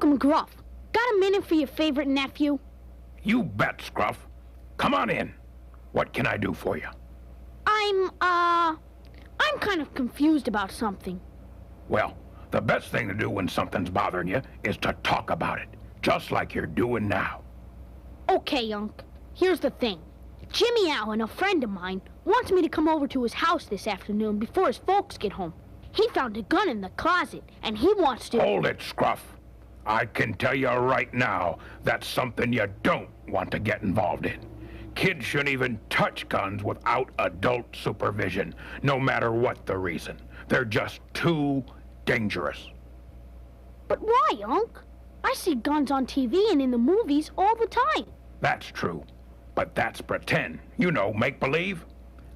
Uncle McGruff, got a minute for your favorite nephew? You bet, Scruff. Come on in. What can I do for you? I'm kind of confused about something. Well, the best thing to do when something's bothering you is to talk about it, just like you're doing now. Okay, Unc. Here's the thing. Jimmy Allen, a friend of mine, wants me to come over to his house this afternoon before his folks get home. He found a gun in the closet, and he wants to... Hold it, Scruff. I can tell you right now, that's something you don't want to get involved in. Kids shouldn't even touch guns without adult supervision, no matter what the reason. They're just too dangerous. But why, Unc? I see guns on TV and in the movies all the time. That's true, but that's pretend. You know, make-believe.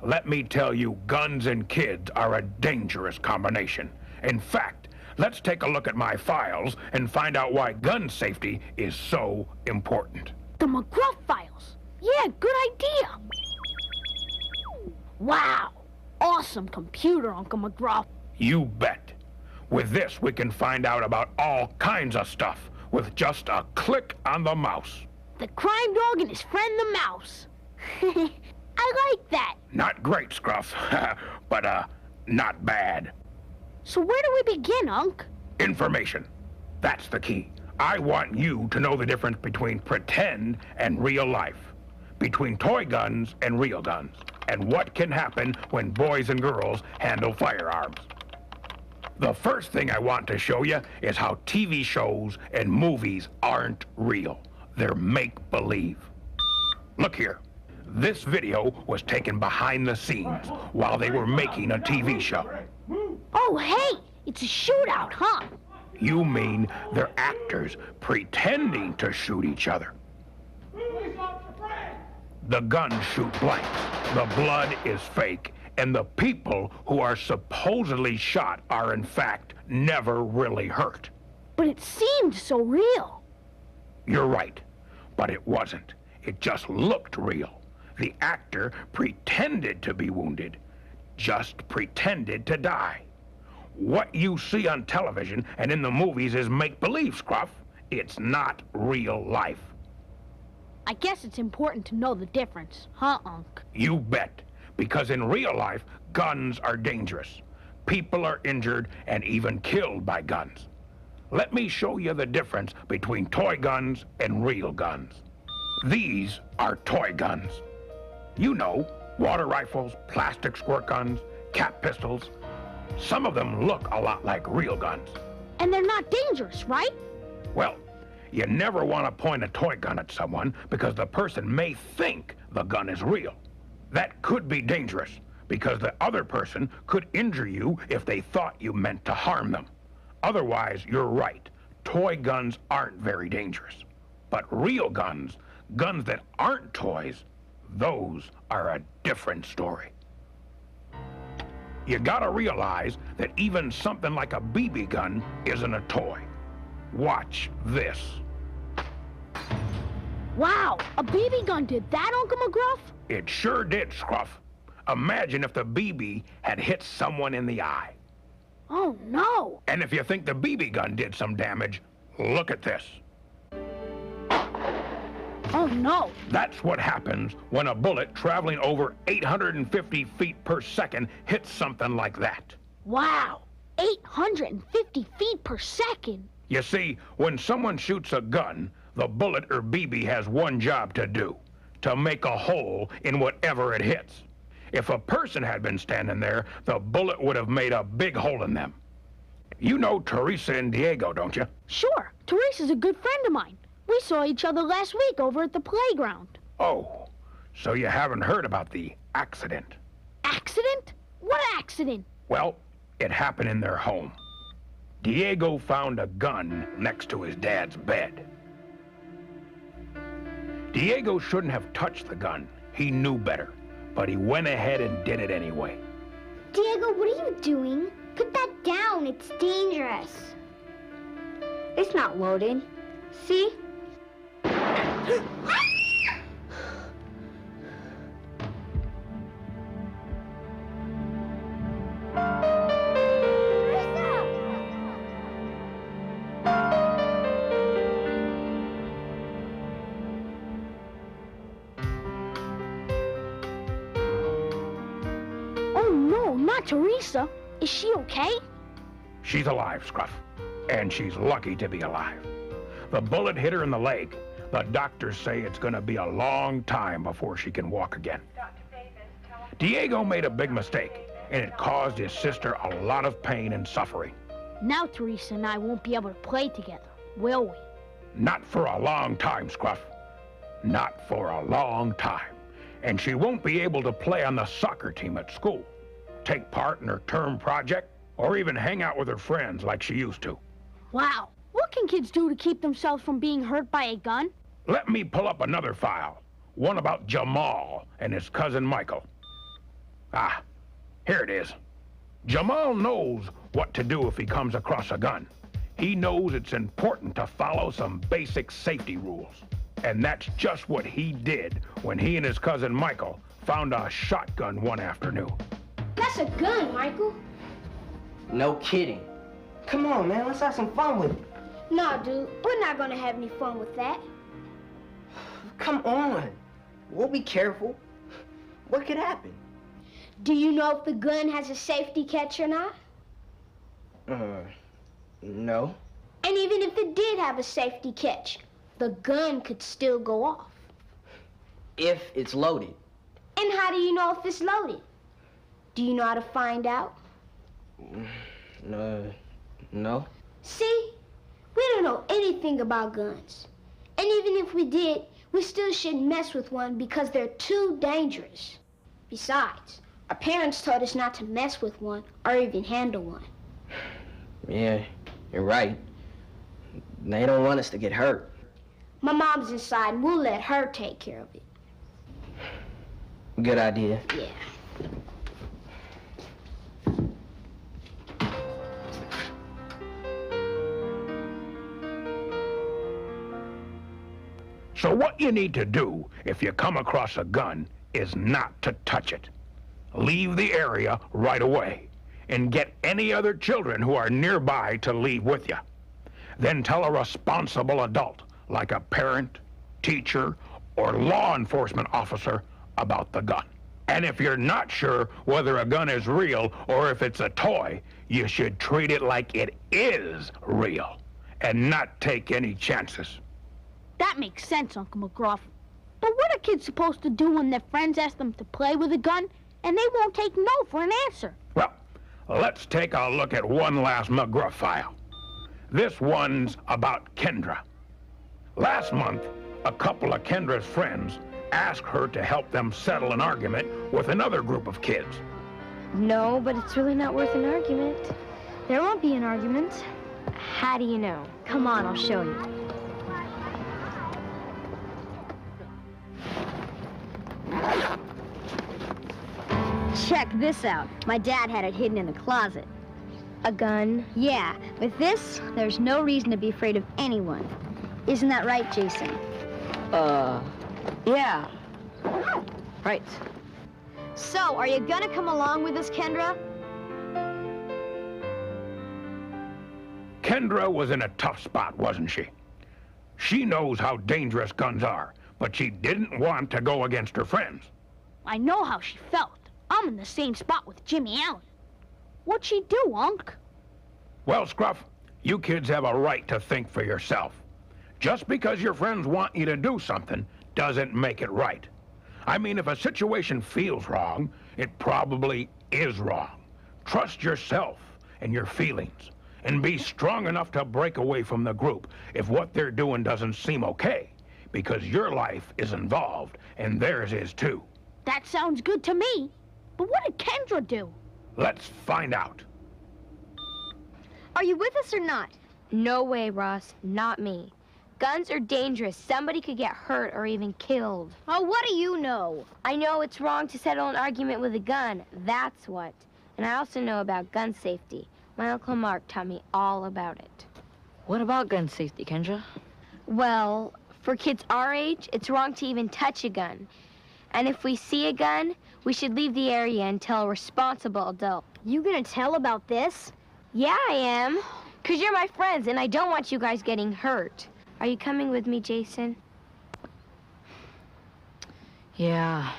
Let me tell you, guns and kids are a dangerous combination. In fact, let's take a look at my files and find out why gun safety is so important. The McGruff files. Yeah, good idea. Wow. Awesome computer, Uncle McGruff. You bet. With this, we can find out about all kinds of stuff with just a click on the mouse. The crime dog and his friend the mouse. I like that. Not great, Scruff, but, not bad. So where do we begin, Unc? Information. That's the key. I want you to know the difference between pretend and real life, between toy guns and real guns, and what can happen when boys and girls handle firearms. The first thing I want to show you is how TV shows and movies aren't real. They're make-believe. Look here. This video was taken behind the scenes while they were making a TV show. Oh, hey! It's a shootout, huh? You mean they're actors pretending to shoot each other. The guns shoot blanks, the blood is fake, and the people who are supposedly shot are in fact never really hurt. But it seemed so real. You're right, but it wasn't. It just looked real. The actor pretended to be wounded, just pretended to die. What you see on television and in the movies is make-believe, Scruff. It's not real life. I guess it's important to know the difference, huh, Unc? You bet. Because in real life, guns are dangerous. People are injured and even killed by guns. Let me show you the difference between toy guns and real guns. These are toy guns. You know, water rifles, plastic squirt guns, cap pistols. Some of them look a lot like real guns. And they're not dangerous, right? Well, you never want to point a toy gun at someone because the person may think the gun is real. That could be dangerous because the other person could injure you if they thought you meant to harm them. Otherwise, you're right. Toy guns aren't very dangerous. But real guns, guns that aren't toys, those are a different story. You gotta realize that even something like a BB gun isn't a toy. Watch this. Wow, a BB gun did that, Uncle McGruff? It sure did, Scruff. Imagine if the BB had hit someone in the eye. Oh, no. And if you think the BB gun did some damage, look at this. Oh, no. That's what happens when a bullet traveling over 850 feet per second hits something like that. Wow, 850 feet per second. You see, when someone shoots a gun, the bullet or BB has one job to do, to make a hole in whatever it hits. If a person had been standing there, the bullet would have made a big hole in them. You know Teresa and Diego, don't you? Sure, Teresa's a good friend of mine. We saw each other last week over at the playground. Oh, so you haven't heard about the accident? Accident? What accident? Well, it happened in their home. Diego found a gun next to his dad's bed. Diego shouldn't have touched the gun. He knew better, but he went ahead and did it anyway. Diego, what are you doing? Put that down. It's dangerous. It's not loaded. See? not Teresa. Is she okay? She's alive, Scruff. And she's lucky to be alive. The bullet hit her in the leg. The doctors say it's gonna be a long time before she can walk again. Diego made a big mistake, and it caused his sister a lot of pain and suffering. Now Teresa and I won't be able to play together, will we? Not for a long time, Scruff. Not for a long time. And she won't be able to play on the soccer team at school, take part in her term project, or even hang out with her friends like she used to. Wow. What can kids do to keep themselves from being hurt by a gun? Let me pull up another file. One about Jamal and his cousin Michael. Ah, here it is. Jamal knows what to do if he comes across a gun. He knows it's important to follow some basic safety rules. And that's just what he did when he and his cousin Michael found a shotgun one afternoon. That's a gun, Michael. No kidding. Come on, man, let's have some fun with it. Nah, dude, we're not gonna have any fun with that. Come on. We'll be careful. What could happen? Do you know if the gun has a safety catch or not? No. And even if it did have a safety catch, the gun could still go off. If it's loaded. And how do you know if it's loaded? Do you know how to find out? No. See? We don't know anything about guns. And even if we did, we still shouldn't mess with one because they're too dangerous. Besides, our parents told us not to mess with one or even handle one. Yeah, you're right. They don't want us to get hurt. My mom's inside and we'll let her take care of it. Good idea. Yeah. So what you need to do if you come across a gun is not to touch it. Leave the area right away and get any other children who are nearby to leave with you. Then tell a responsible adult, like a parent, teacher, or law enforcement officer about the gun. And if you're not sure whether a gun is real or if it's a toy, you should treat it like it is real and not take any chances. That makes sense, Uncle McGruff. But what are kids supposed to do when their friends ask them to play with a gun and they won't take no for an answer? Well, let's take a look at one last McGruff file. This one's about Kendra. Last month, a couple of Kendra's friends asked her to help them settle an argument with another group of kids. No, but it's really not worth an argument. There won't be an argument. How do you know? Come on, I'll show you. Check this out. My dad had it hidden in the closet. A gun? Yeah. With this, there's no reason to be afraid of anyone. Isn't that right, Jason? Yeah. Right. So, are you gonna come along with us, Kendra? Kendra was in a tough spot, wasn't she? She knows how dangerous guns are, but she didn't want to go against her friends. I know how she felt. I'm in the same spot with Jimmy Allen. What'd she do, Unc? Well, Scruff, you kids have a right to think for yourself. Just because your friends want you to do something doesn't make it right. I mean, if a situation feels wrong, it probably is wrong. Trust yourself and your feelings, and be strong enough to break away from the group if what they're doing doesn't seem okay, because your life is involved, and theirs is too. That sounds good to me. But what did Kendra do? Let's find out. Are you with us or not? No way, Ross. Not me. Guns are dangerous. Somebody could get hurt or even killed. Oh, what do you know? I know it's wrong to settle an argument with a gun. That's what. And I also know about gun safety. My Uncle Mark taught me all about it. What about gun safety, Kendra? Well, for kids our age, it's wrong to even touch a gun. And if we see a gun, we should leave the area and tell a responsible adult. You gonna tell about this? Yeah, I am. 'Cause you're my friends, and I don't want you guys getting hurt. Are you coming with me, Jason? Yeah.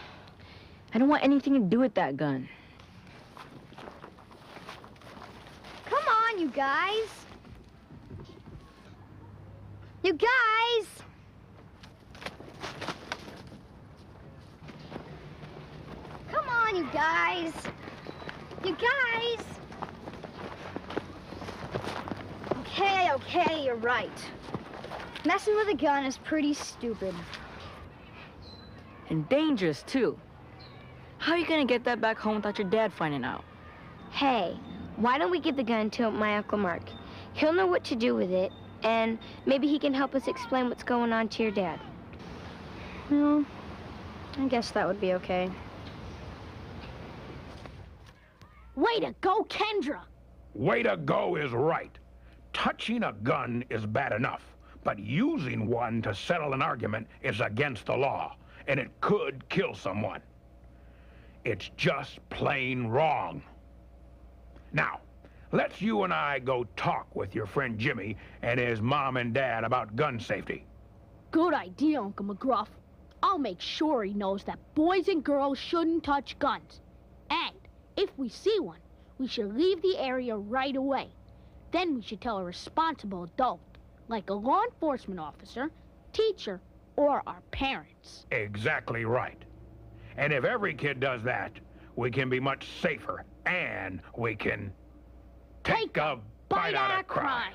I don't want anything to do with that gun. you guys. You guys! Come on, you guys. You guys! Okay, you're right. Messing with a gun is pretty stupid. And dangerous, too. How are you gonna get that back home without your dad finding out? Hey, why don't we give the gun to my Uncle Mark? He'll know what to do with it, and maybe he can help us explain what's going on to your dad. Well, I guess that would be okay. Way to go, Kendra! Way to go is right. Touching a gun is bad enough, but using one to settle an argument is against the law, and it could kill someone. It's just plain wrong. Now, let's you and I go talk with your friend Jimmy and his mom and dad about gun safety. Good idea, Uncle McGruff. I'll make sure he knows that boys and girls shouldn't touch guns. And if we see one, we should leave the area right away. Then we should tell a responsible adult, like a law enforcement officer, teacher, or our parents. Exactly right. And if every kid does that, we can be much safer, and we can take a bite out of crime.